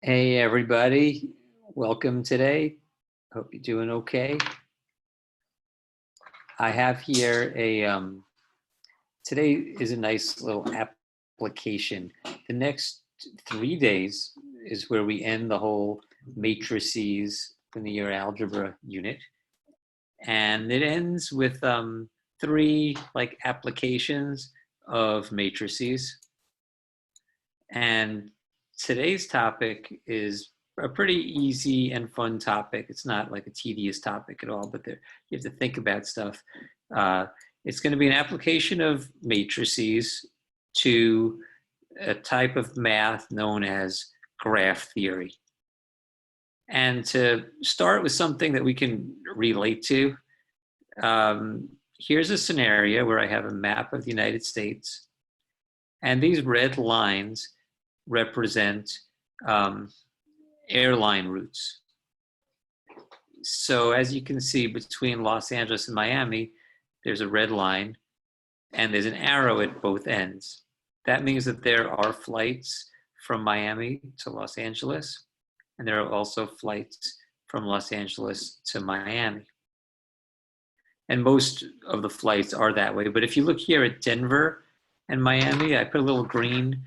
Hey everybody, welcome today. Hope you're doing okay. I have here today is a nice little application. The next 3 days is where we end the whole matrices linear algebra unit. And it ends with three applications of matrices. And today's topic is a pretty easy and fun topic. It's not like a tedious topic at all, but you have to think about stuff. It's going to be an application of matrices to a type of math known as graph theory. And to start with something that we can relate to, here's a scenario where I have a map of the United States, and these red lines represent airline routes. So as you can see, between Los Angeles and Miami, there's a red line, and there's an arrow at both ends. That means that there are flights from Miami to Los Angeles, and there are also flights from Los Angeles to Miami. And most of the flights are that way. But if you look here at Denver and Miami, I put a little green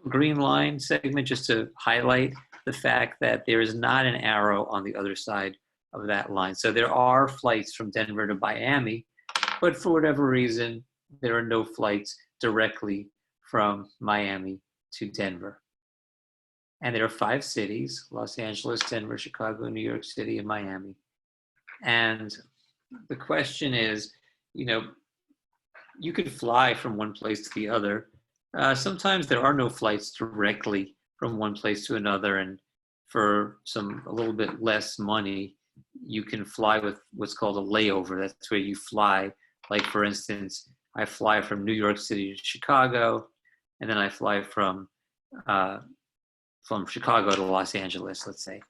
line segment just to highlight the fact that there is not an arrow on the other side of that line. So there are flights from Denver to Miami, but for whatever reason, there are no flights directly from Miami to Denver. And there are 5 cities: Los Angeles, Denver, Chicago, New York City, and Miami. And the question is, you could fly from one place to the other. Sometimes there are no flights directly from one place to another, and for a little bit less money, you can fly with what's called a layover. That's where you fly. Like, for instance, I fly from New York City to Chicago, and then I fly from Chicago to Los Angeles, let's say.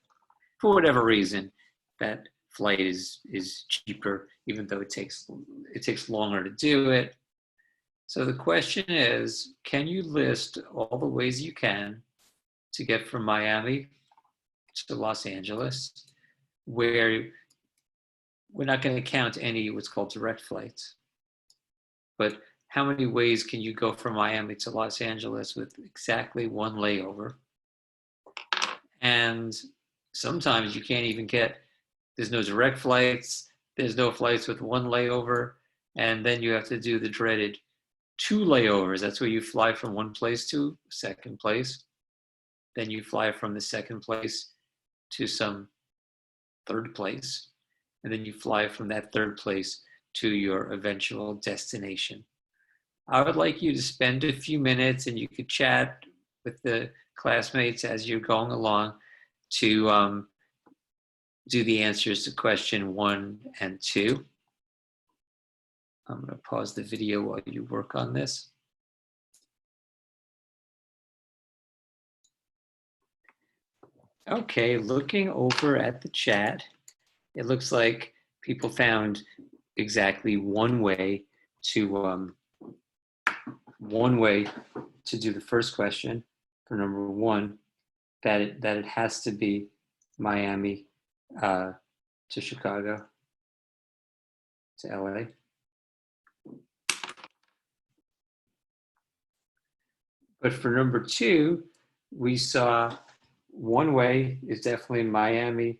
For whatever reason, that flight is cheaper, even though it takes longer to do it. So the question is, can you list all the ways you can to get from Miami to Los Angeles, where we're not going to count any what's called direct flights, but how many ways can you go from Miami to Los Angeles with exactly one layover? And sometimes you can't even there's no direct flights, there's no flights with one layover, and then you have to do the dreaded 2 layovers. That's where you fly from one place to a second place. Then you fly from the second place to some third place. And then you fly from that third place to your eventual destination. I would like you to spend a few minutes, and you could chat with the classmates as you're going along, to do the answers to question 1 and 2. I'm going to pause the video while you work on this. Okay, looking over at the chat, it looks like people found exactly one way to do the first question for number 1, that it has to be Miami to Chicago to LA. But for number 2, we saw one way is definitely Miami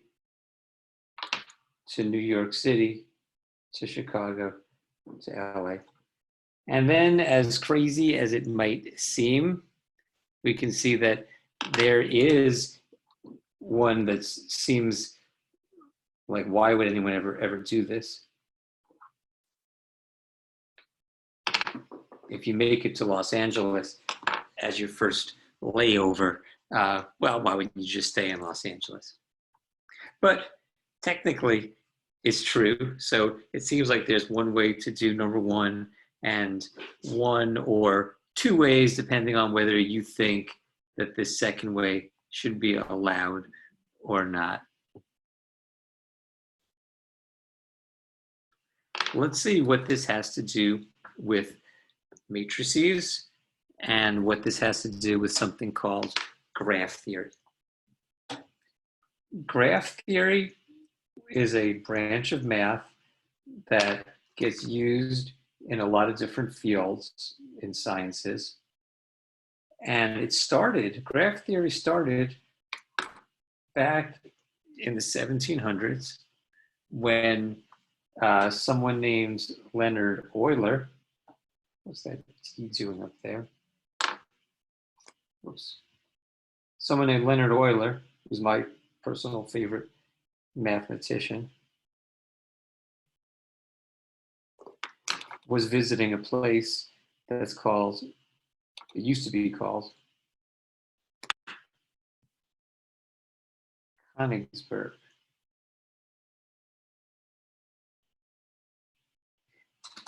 to New York City to Chicago to LA. And then, as crazy as it might seem, we can see that there is one that seems like, why would anyone ever do this? If you make it to Los Angeles as your first layover, well, why wouldn't you just stay in Los Angeles? But technically, it's true. So it seems like there's one way to do number 1, and 1 or 2 ways, depending on whether you think that this second way should be allowed or not. Let's see what this has to do with matrices and what this has to do with something called graph theory. Graph theory is a branch of math that gets used in a lot of different fields in sciences. And graph theory started back in the 1700s when someone named Leonard Euler, what's that T doing up there? Oops. Someone named Leonard Euler, who's my personal favorite mathematician, was visiting a place that's called, it used to be called Knigsberg.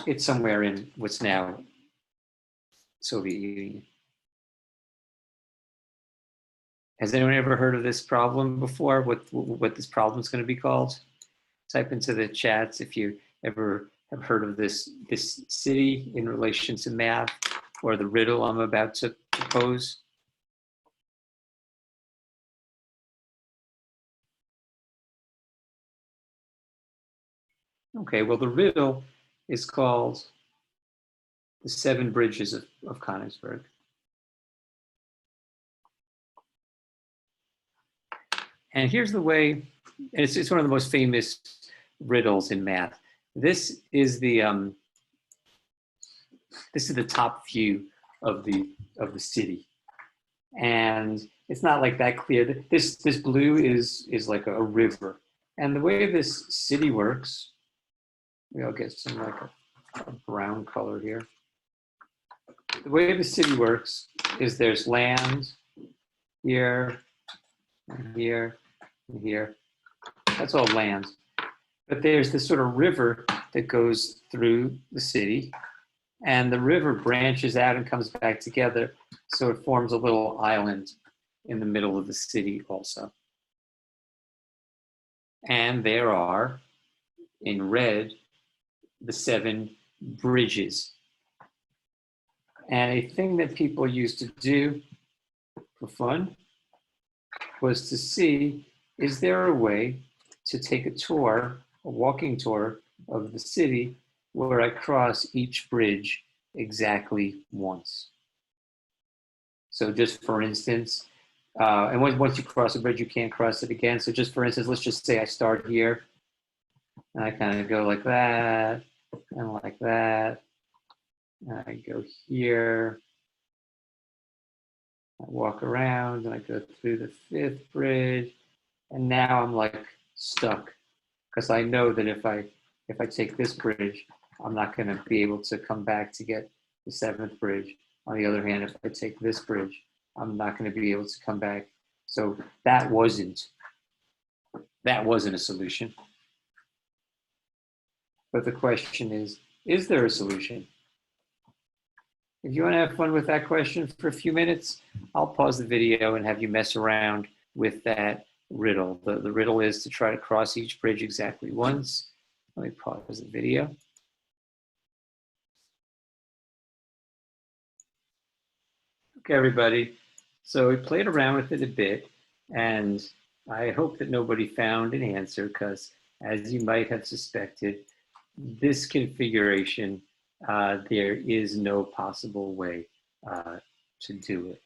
It's somewhere in what's now Soviet Union. Has anyone ever heard of this problem before? What this problem is going to be called? Type into the chats if you ever have heard of this city in relation to math, or the riddle I'm about to pose. Okay, well, the riddle is called the 7 Bridges of Knigsberg. And here's the way, and it's one of the most famous riddles in math. This is the top view of the city, and it's not like that clear. This blue is like a river, and the way this city works, maybe I'll get some like a brown color here. The way the city works is there's land here, and here, and here. That's all land. But there's this sort of river that goes through the city, and the river branches out and comes back together, so it forms a little island in the middle of the city also. And there are, in red, the 7 bridges. And a thing that people used to do for fun was to see, is there a way to take a tour, a walking tour of the city where I cross each bridge exactly once? So just for instance, and once you cross a bridge, you can't cross it again. So just for instance, let's just say I start here, and I kind of go like that, and like that, and I go here, I walk around, and I go through the 5th bridge, and now I'm like stuck, because I know that if I take this bridge, I'm not going to be able to come back to get the 7th bridge. On the other hand, if I take this bridge, I'm not going to be able to come back. So that wasn't a solution. But the question is there a solution? If you want to have fun with that question for a few minutes, I'll pause the video and have you mess around with that riddle. The riddle is to try to cross each bridge exactly once. Let me pause the video. Okay, everybody. So we played around with it a bit, and I hope that nobody found an answer, because as you might have suspected, this configuration, there is no possible way to do it.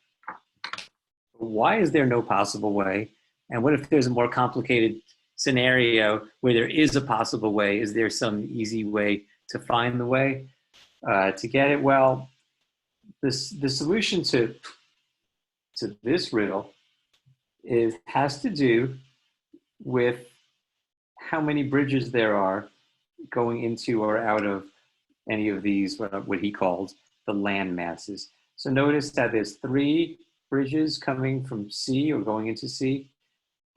Why is there no possible way? And what if there's a more complicated scenario where there is a possible way? Is there some easy way to find the way to get it? Well, the solution to this riddle has to do with how many bridges there are going into or out of any of these, what he called the land masses. So notice that there's 3 bridges coming from C or going into C.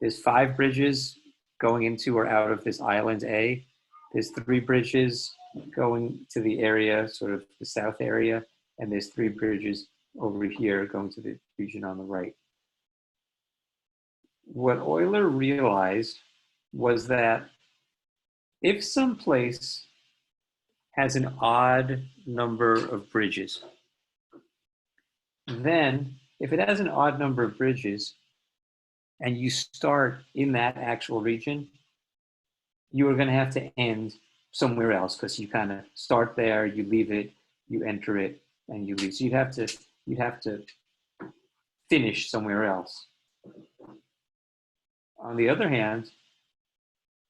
There's 5 bridges going into or out of this island A. There's 3 bridges going to the area, sort of the south area, and there's 3 bridges over here going to the region on the right. What Euler realized was that if some place has an odd number of bridges, then if it has an odd number of bridges and you start in that actual region, you are going to have to end somewhere else because you kind of start there, you leave it, you enter it, and you leave. So you'd have to finish somewhere else. On the other hand,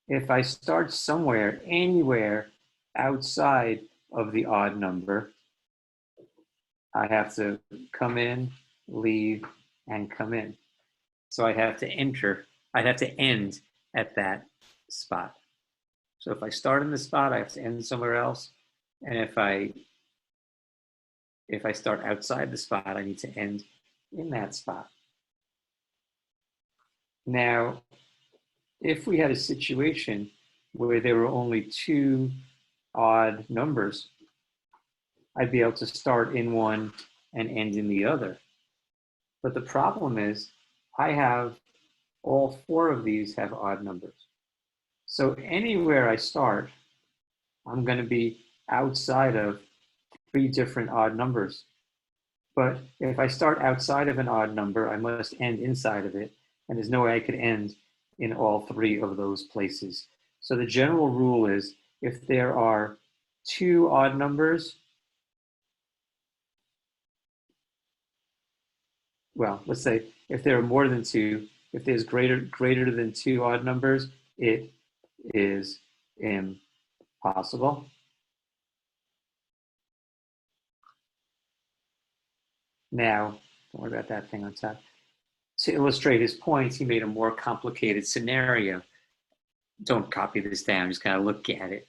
if I start somewhere, anywhere outside of the odd number, I have to come in, leave, and come in. So I'd have to end at that spot. So if I start in the spot, I have to end somewhere else. And if I start outside the spot, I need to end in that spot. Now, if we had a situation where there were only two odd numbers, I'd be able to start in one and end in the other. But the problem is I have all four of these have odd numbers. So anywhere I start, I'm going to be outside of three different odd numbers. But if I start outside of an odd number, I must end inside of it. And there's no way I could end in all three of those places. So the general rule is if there are two odd numbers, well, let's say if there are more than two, if there's greater than two odd numbers, it is impossible. Now, don't worry about that thing on top. To illustrate his points, he made a more complicated scenario. Don't copy this down, just kind of look at it.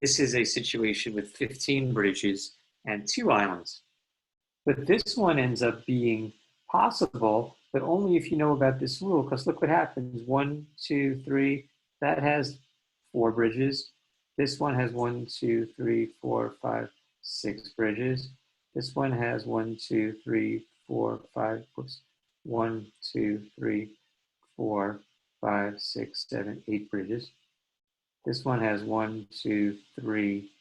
This is a situation with 15 bridges and 2 islands. But this one ends up being possible, but only if you know about this rule, because look what happens. 1, 2, 3, that has 4 bridges. This one has 1, 2, 3, 4, 5, 6 bridges. This one has 1, 2, 3, 4, 5, whoops, 1, 2, 3, 4, 5, 6, 7, 8 bridges. This one has 1, 2, 3,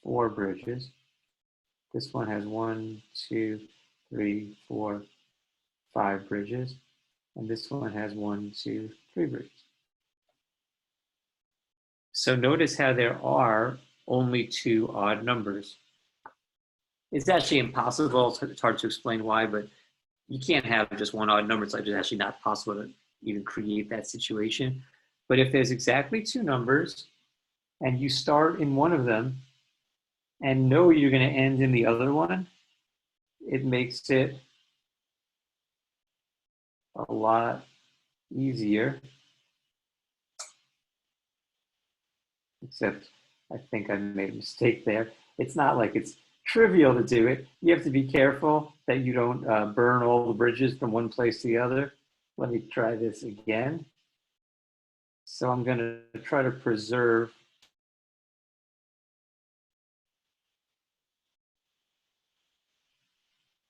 4 bridges. This one has 1, 2, 3, 4, 5 bridges. And this one has 1, 2, 3 bridges. So notice how there are only 2 odd numbers. It's actually impossible. It's hard to explain why, but you can't have just one odd number. It's actually not possible to even create that situation. But if there's exactly 2 numbers and you start in one of them and know you're going to end in the other one, it makes it a lot easier. Except I think I made a mistake there. It's not like it's trivial to do it. You have to be careful that you don't burn all the bridges from one place to the other. Let me try this again. So I'm going to try to preserve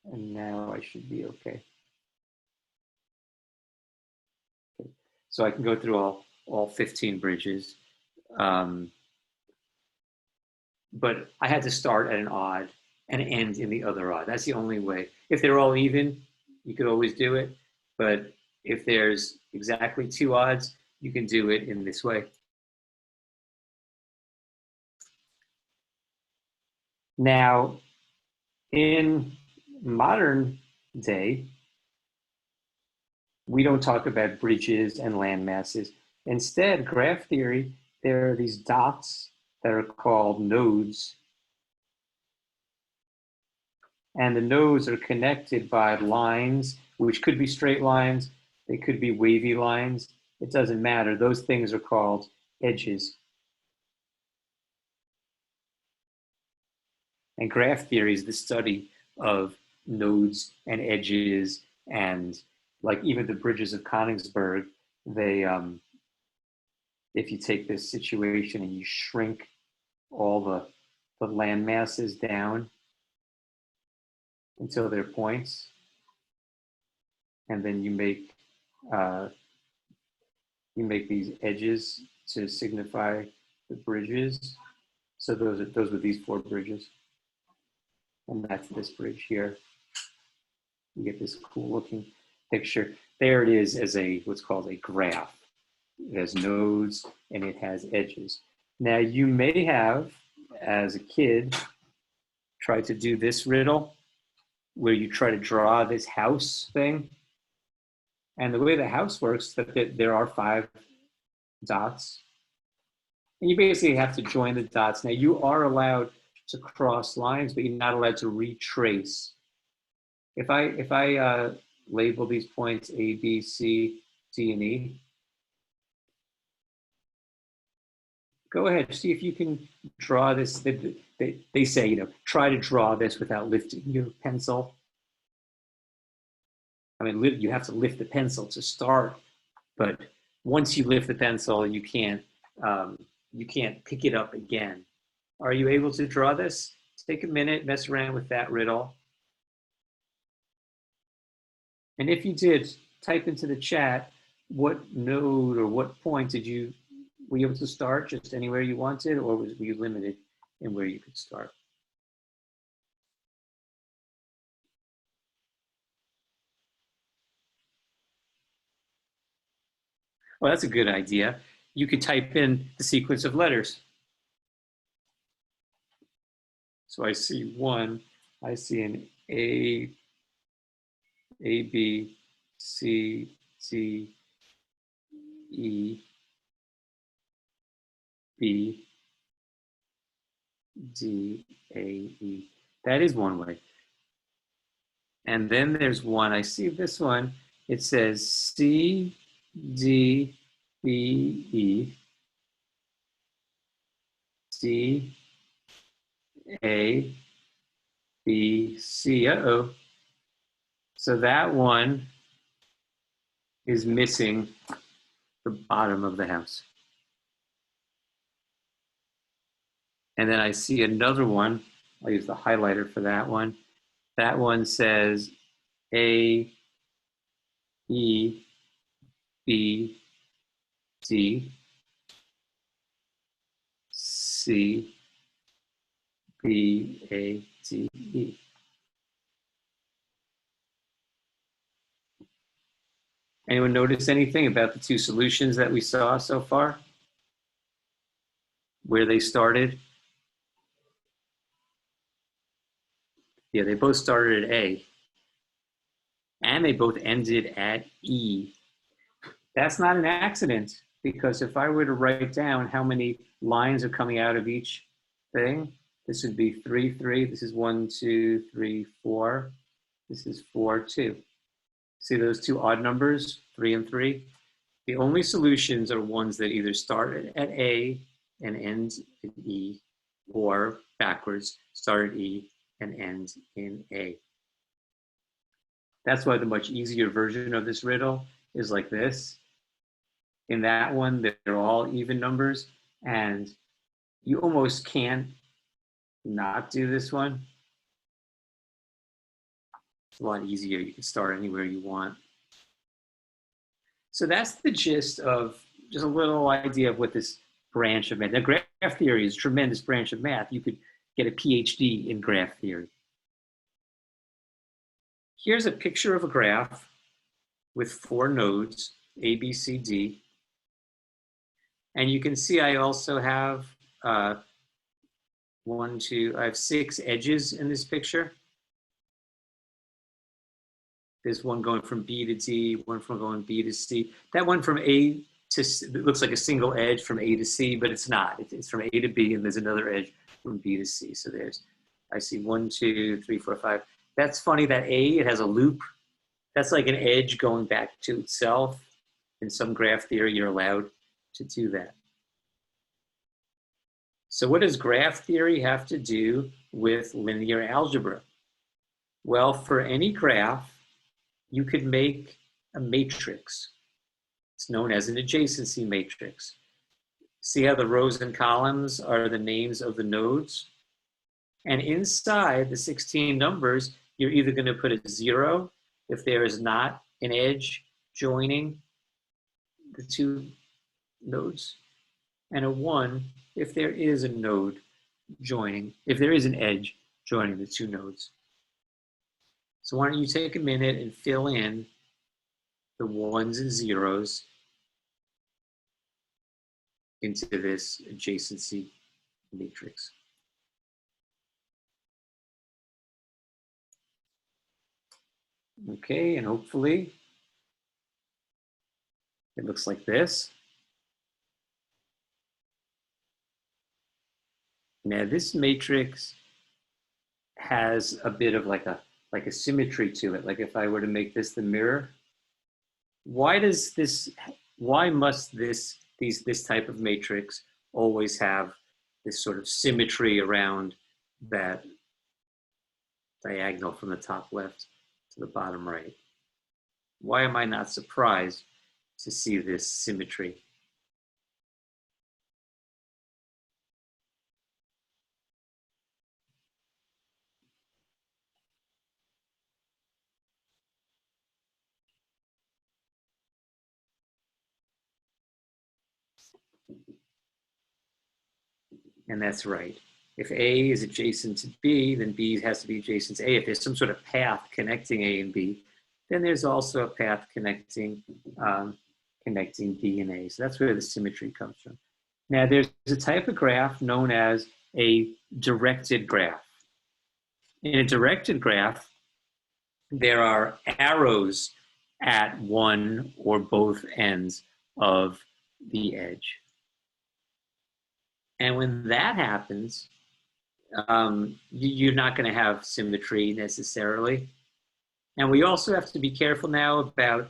and now I should be okay. So I can go through all 15 bridges. But I had to start at an odd and end in the other odd. That's the only way. If they're all even, you could always do it. But if there's exactly 2 odds, you can do it in this way. Now, in modern day, we don't talk about bridges and land masses. Instead, graph theory, there are these dots that are called nodes. And the nodes are connected by lines, which could be straight lines, they could be wavy lines. It doesn't matter. Those things are called edges. And graph theory is the study of nodes and edges, and like even the bridges of Knigsberg, they, if you take this situation and you shrink all the land masses down until they're points, and then you make these edges to signify the bridges. So those were these 4 bridges, and that's this bridge here. You get this cool looking picture. There it is as a what's called a graph. It has nodes and it has edges. Now you may have, as a kid, tried to do this riddle where you try to draw this house thing. And the way the house works, that there are 5 dots. And you basically have to join the dots. Now you are allowed to cross lines, but you're not allowed to retrace. If I label these points A, B, C, D, and E, go ahead, see if you can draw this. They say, you know, try to draw this without lifting your pencil. I mean, you have to lift the pencil to start, but once you lift the pencil, you can't pick it up again. Are you able to draw this? Take a minute, mess around with that riddle. And if you did, type into the chat what node or what point were you able to start just anywhere you wanted, or were you limited in where you could start? Well, that's a good idea. You could type in the sequence of letters. So I see 1, I see an A, B, C, D, E, B, D, A, E. That is one way. And then there's one, I see this one, it says C, D, B, E, C, A, B, C. Uh-oh. So that one is missing the bottom of the house. And then I see another one. I'll use the highlighter for that one. That one says A, E, B, D, C, B, A, D, E. Anyone notice anything about the 2 solutions that we saw so far? Where they started? Yeah, they both started at A. And they both ended at E. That's not an accident, because if I were to write down how many lines are coming out of each thing, this would be 3, 3. This is 1, 2, 3, 4. This is 4, 2. See those 2 odd numbers, 3 and 3? The only solutions are ones that either start at A and end at E, or backwards, start at E and end in A. That's why the much easier version of this riddle is like this. In that one, they're all even numbers, and you almost can't not do this one. It's a lot easier. You can start anywhere you want. So that's the gist of just a little idea of what this branch of math. Now, graph theory is a tremendous branch of math. You could get a PhD in graph theory. Here's a picture of a graph with 4 nodes, A, B, C, D. And you can see I also have I have 6 edges in this picture. There's one going from B to D, one from going B to C. That one from A to C, it looks like a single edge from A to C, but it's not. It's from A to B, and there's another edge from B to C. So I see 1, 2, 3, 4, 5. That's funny that A, it has a loop. That's like an edge going back to itself. In some graph theory, you're allowed to do that. So what does graph theory have to do with linear algebra? Well, for any graph, you could make a matrix. It's known as an adjacency matrix. See how the rows and columns are the names of the nodes? And inside the 16 numbers, you're either going to put a 0 if there is not an edge joining the 2 nodes, and a 1 if there is a node joining, if there is an edge joining the 2 nodes. So why don't you take a minute and fill in the ones and zeros into this adjacency matrix. Okay, and hopefully it looks like this. Now this matrix has a bit of like a symmetry to it. Like if I were to make this the mirror, why must this type of matrix always have this sort of symmetry around that diagonal from the top left to the bottom right? Why am I not surprised to see this symmetry? And that's right. If A is adjacent to B, then B has to be adjacent to A. If there's some sort of path connecting A and B, then there's also a path connecting B and A. So that's where the symmetry comes from. Now there's a type of graph known as a directed graph. In a directed graph, there are arrows at one or both ends of the edge. And when that happens, you're not going to have symmetry necessarily. And we also have to be careful now about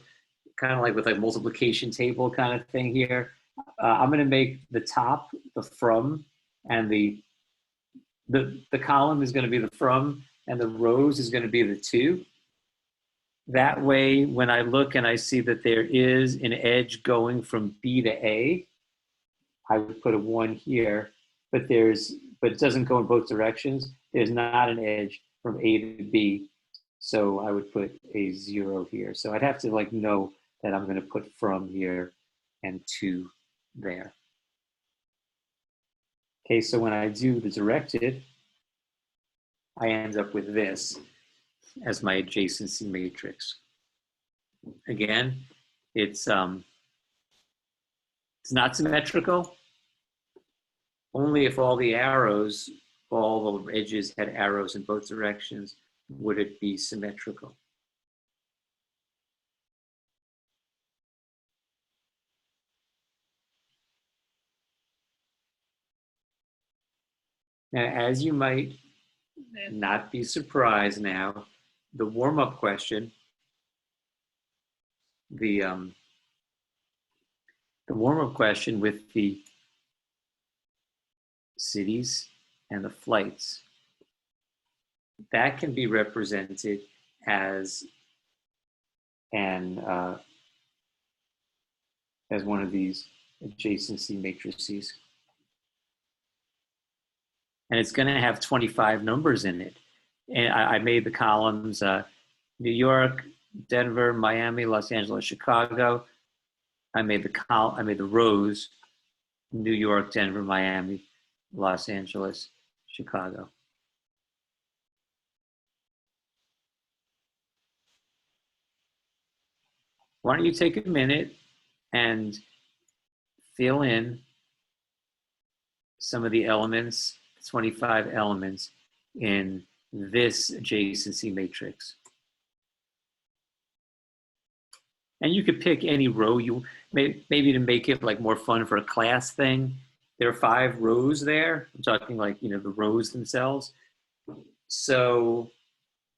kind of like with like multiplication table kind of thing here. I'm going to make the top the from, and the column is going to be the from, and the rows is going to be the to. That way, when I look and I see that there is an edge going from B to A, I would put a 1 here, but it doesn't go in both directions. There's not an edge from A to B, so I would put a 0 here. So I'd have to like know that I'm going to put from here and to there. Okay, so when I do the directed, I end up with this as my adjacency matrix. Again, it's not symmetrical. Only if all the edges had arrows in both directions would it be symmetrical. Now, as you might not be surprised now, the warm-up question, the warm-up question with the cities and the flights, that can be represented as one of these adjacency matrices. And it's going to have 25 numbers in it. And I made the columns New York, Denver, Miami, Los Angeles, Chicago. I made the rows New York, Denver, Miami, Los Angeles, Chicago. Why don't you take a minute and fill in some of the elements, 25 elements in this adjacency matrix. And you could pick any row you maybe to make it like more fun for a class thing. There are 5 rows there. I'm talking like, the rows themselves. So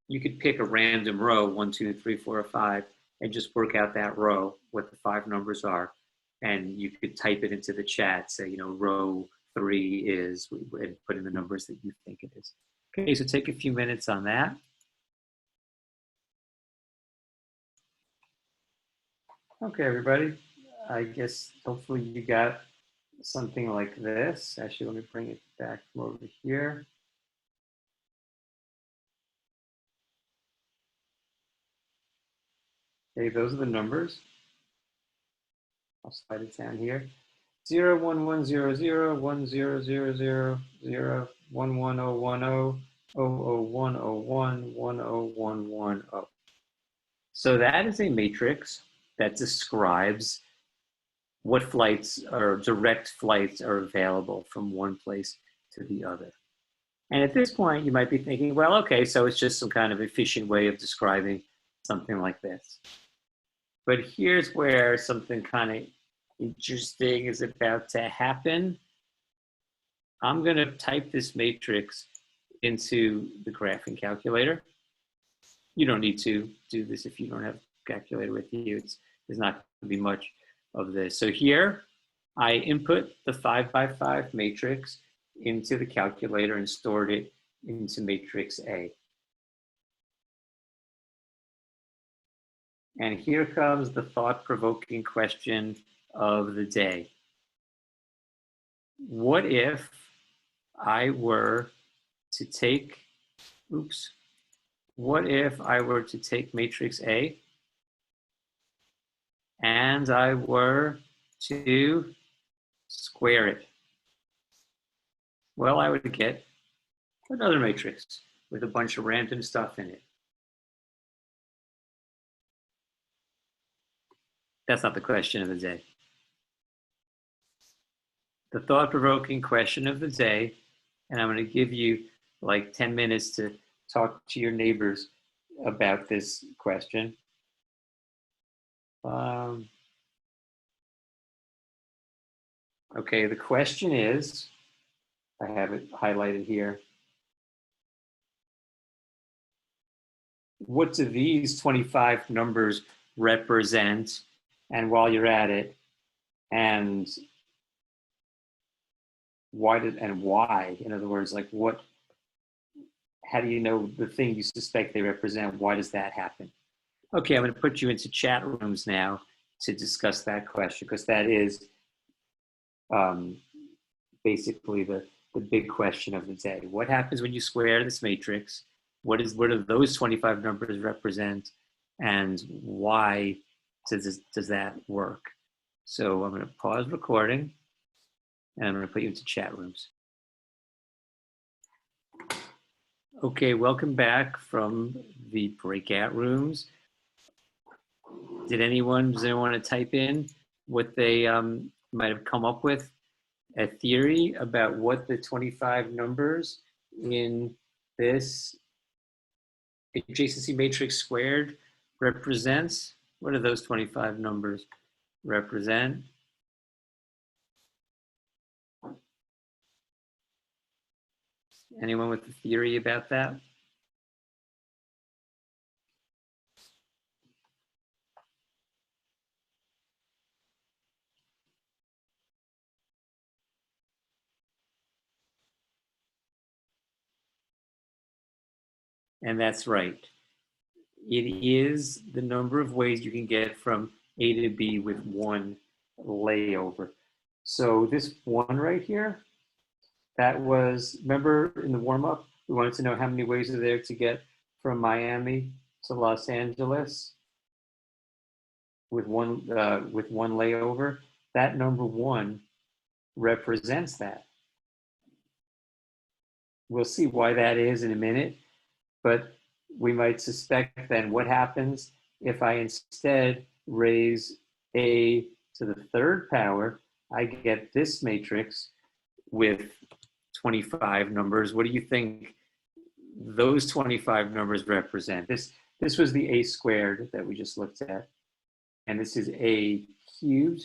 you could pick a random row, 1, 2, 3, 4, 5, and just work out that row, what the 5 numbers are. And you could type it into the chat, say, row 3 is, and put in the numbers that you think it is. Okay, so take a few minutes on that. Okay, everybody. I guess hopefully you got something like this. Actually, let me bring it back from over here. Okay, those are the numbers. I'll slide it down here. 0, 1, 1, 0, 0, 1, 0, 0, 0, 0, 1, 1, 0, 1, 0, 00101 10110. So that is a matrix that describes what flights or direct flights are available from one place to the other. And at this point, you might be thinking, well, okay, so it's just some kind of efficient way of describing something like this. But here's where something kind of interesting is about to happen. I'm going to type this matrix into the graphing calculator. You don't need to do this if you don't have a calculator with you. There's not going to be much of this. So here, I input the 5x5 matrix into the calculator and stored it into matrix A. And here comes the thought-provoking question of the day. What if I were to take, what if I were to take matrix A and I were to square it? Well, I would get another matrix with a bunch of random stuff in it. That's not the question of the day. The thought-provoking question of the day, and I'm going to give you like 10 minutes to talk to your neighbors about this question. Okay, the question is, I have it highlighted here. What do these 25 numbers represent? And while you're at it, and why, in other words, like what, how do you know the thing you suspect they represent? Why does that happen? Okay, I'm going to put you into chat rooms now to discuss that question, because that is basically the big question of the day. What happens when you square this matrix? What do those 25 numbers represent? And why does that work? So I'm going to pause recording and I'm going to put you into chat rooms. Okay, welcome back from the breakout rooms. Does anyone want to type in what they might have come up with, a theory about what the 25 numbers in this adjacency matrix squared represents? What do those 25 numbers represent? Anyone with a theory about that? And that's right. It is the number of ways you can get from A to B with one layover. So this one right here, that was, remember in the warm-up, we wanted to know how many ways are there to get from Miami to Los Angeles with one layover. That number one represents that. We'll see why that is in a minute, but we might suspect then what happens if I instead raise A to the third power. I get this matrix with 25 numbers. What do you think those 25 numbers represent? This was the A squared that we just looked at, and this is A cubed.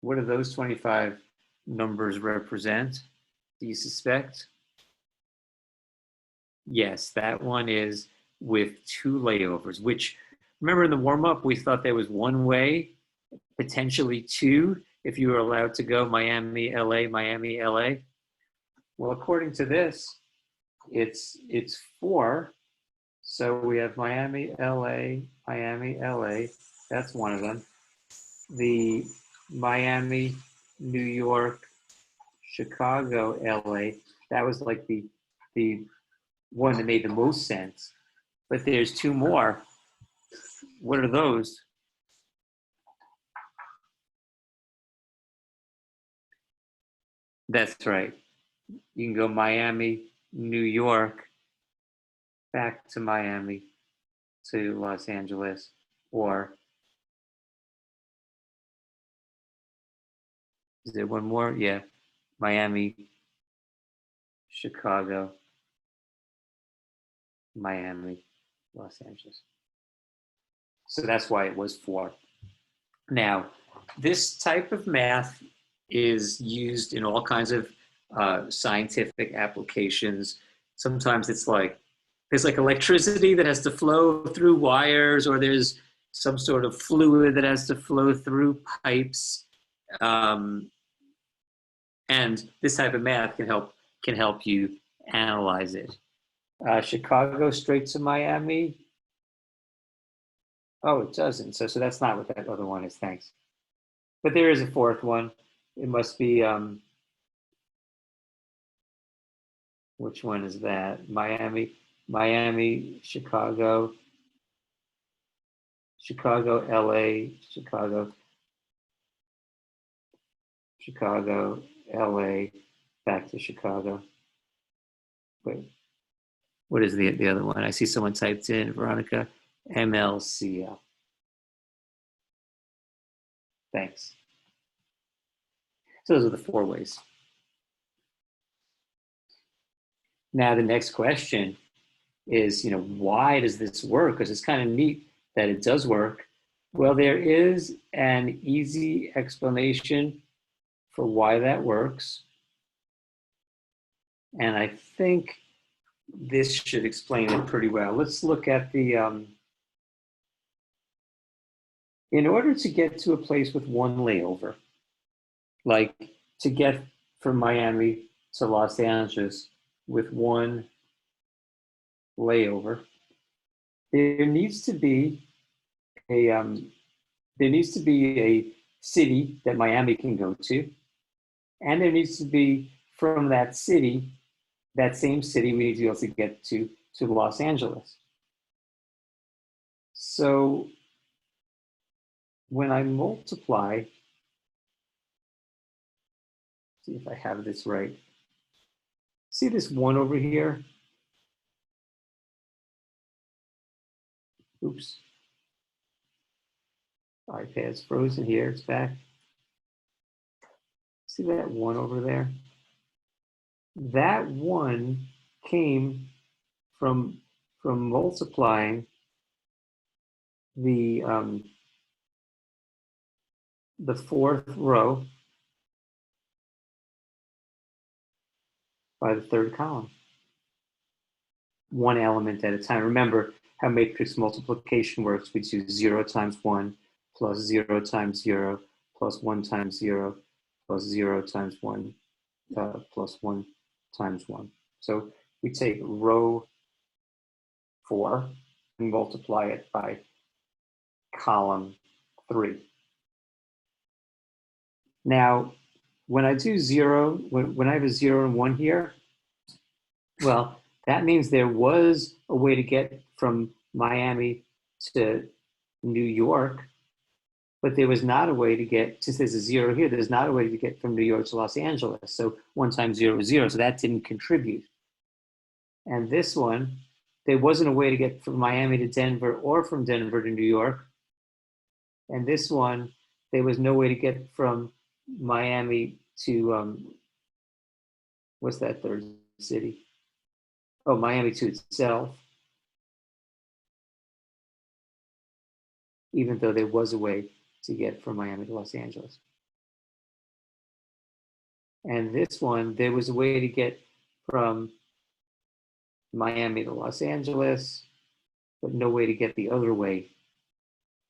What do those 25 numbers represent? Do you suspect? Yes, that one is with two layovers, which, remember in the warm-up, we thought there was one way, potentially two, if you were allowed to go Miami, LA, Miami, LA. Well, according to this, it's four. So we have Miami, LA, Miami, LA. That's one of them. The Miami, New York, Chicago, LA. That was like the one that made the most sense. But there's two more. What are those? That's right. You can go Miami, New York, back to Miami, to Los Angeles, or is there one more? Yeah, Miami, Chicago, Miami, Los Angeles. So that's why it was 4. Now, this type of math is used in all kinds of scientific applications. Sometimes it's like, there's like electricity that has to flow through wires, or there's some sort of fluid that has to flow through pipes. And this type of math can help you analyze it. Chicago straight to Miami. Oh, it doesn't. So that's not what that other one is. Thanks. But there is a 4th one. It must be, which one is that? Miami, Chicago, LA, Chicago, LA, back to Chicago. Wait, what is the other one? I see someone typed in, Veronica, MLCL. Thanks. So those are the 4 ways. Now the next question is, why does this work? Because it's kind of neat that it does work. Well, there is an easy explanation for why that works. And I think this should explain it pretty well. Let's look at the, in order to get to a place with one layover, like to get from Miami to Los Angeles with one layover, there needs to be a city that Miami can go to, and there needs to be from that city, that same city, we need to be able to get to Los Angeles. So when I multiply, see if I have this right. See this 1 over here? Oops. iPad's frozen here, it's back. See that 1 over there? That 1 came from multiplying the 4th row by the 3rd column. One element at a time. Remember how matrix multiplication works. We do 0 times 1 plus 0 times 0 plus 1 times 0 plus 0 times 1 plus 1 times 1. So we take row 4 and multiply it by column 3. Now, when I do 0, when I have a 0 and 1 here, well, that means there was a way to get from Miami to New York, but there was not a way to get, since there's a 0 here, there's not a way to get from New York to Los Angeles. So 1 times 0 is 0, so that didn't contribute. And this one, there wasn't a way to get from Miami to Denver or from Denver to New York. And this one, there was no way to get from Miami to, what's that 3rd city? Oh, Miami to itself. Even though there was a way to get from Miami to Los Angeles. And this one, there was a way to get from Miami to Los Angeles, but no way to get the other way.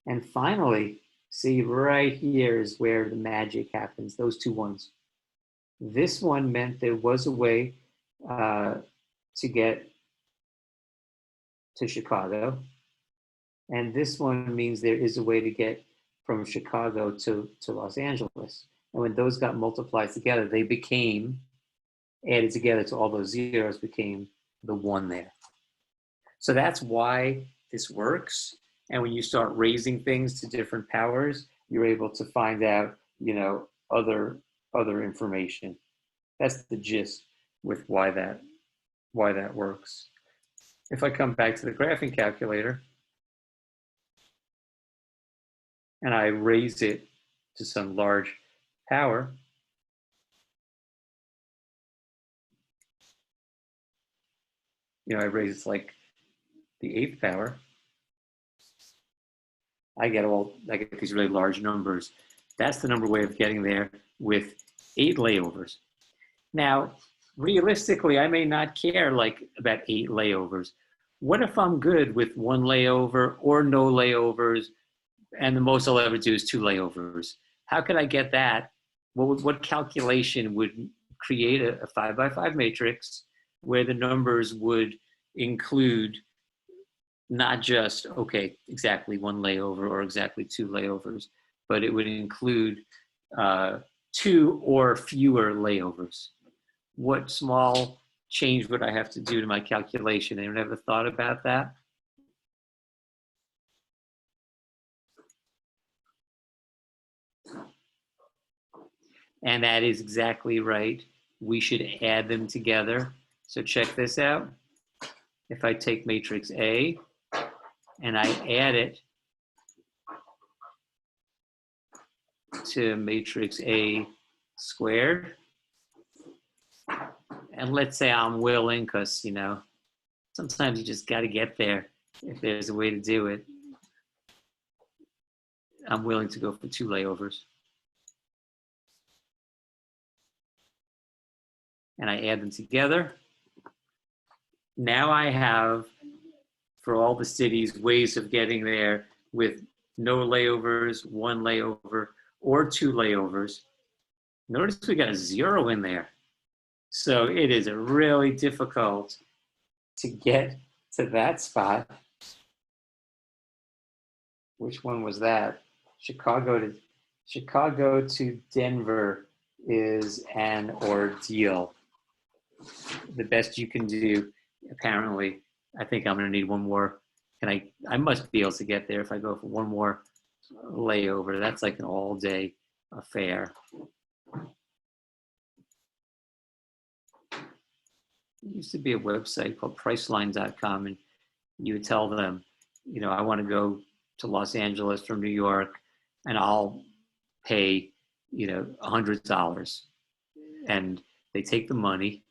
And finally, see right here is where the magic happens, those 2 ones. This one meant there was a way to get to Chicago. And this one means there is a way to get from Chicago to Los Angeles. And when those got multiplied together, they became, added together to all those zeros, became the 1 there. So that's why this works. And when you start raising things to different powers, you're able to find out, other information. That's the gist. with why that works. If I come back to the graphing calculator and I raise it to some large power, I raise it to like the 8th power, I get these really large numbers. That's the number way of getting there with 8 layovers. Now, realistically, I may not care like about 8 layovers. What if I'm good with 1 layover or no layovers, and the most I'll ever do is 2 layovers? How could I get that? What calculation would create a 5x5 matrix where the numbers would include not just, okay, exactly 1 layover or exactly 2 layovers, but it would include 2 or fewer layovers? What small change would I have to do to my calculation? Anyone ever thought about that? And that is exactly right. We should add them together. So check this out. If I take matrix A and I add it to matrix A squared, and let's say I'm willing, because sometimes you just got to get there if there's a way to do it. I'm willing to go for 2 layovers. And I add them together. Now I have, for all the cities, ways of getting there with no layovers, 1 layover, or 2 layovers. Notice we got a 0 in there. So it is really difficult to get to that spot. Which one was that? Chicago to Denver is an ordeal. The best you can do, apparently. I think I'm going to need 1 more. I must be able to get there if I go for 1 more layover. That's like an all-day affair. There used to be a website called Priceline.com, and you would tell them, I want to go to Los Angeles from New York, and I'll pay, $100. And they take the money,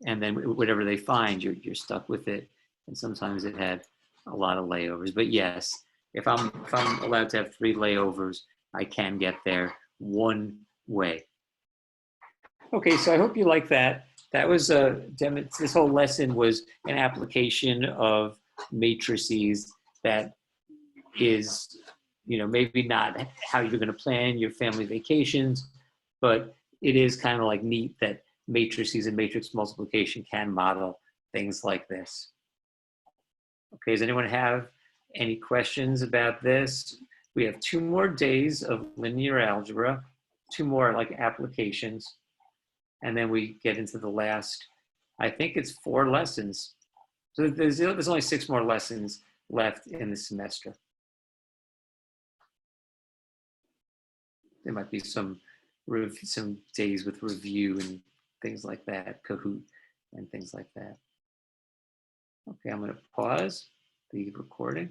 and then whatever they find, you're stuck with it. And sometimes it had a lot of layovers. But yes, if I'm allowed to have 3 layovers, I can get there 1 way. Okay, so I hope you like that. That was this whole lesson was an application of matrices that is, maybe not how you're going to plan your family vacations, but it is kind of like neat that matrices and matrix multiplication can model things like this. Okay, does anyone have any questions about this? We have 2 more days of linear algebra, 2 more like applications, and then we get into the last, I think it's 4 lessons. So there's only 6 more lessons left in the semester. There might be some days with review and things like that, Kahoot and things like that. Okay, I'm going to pause the recording.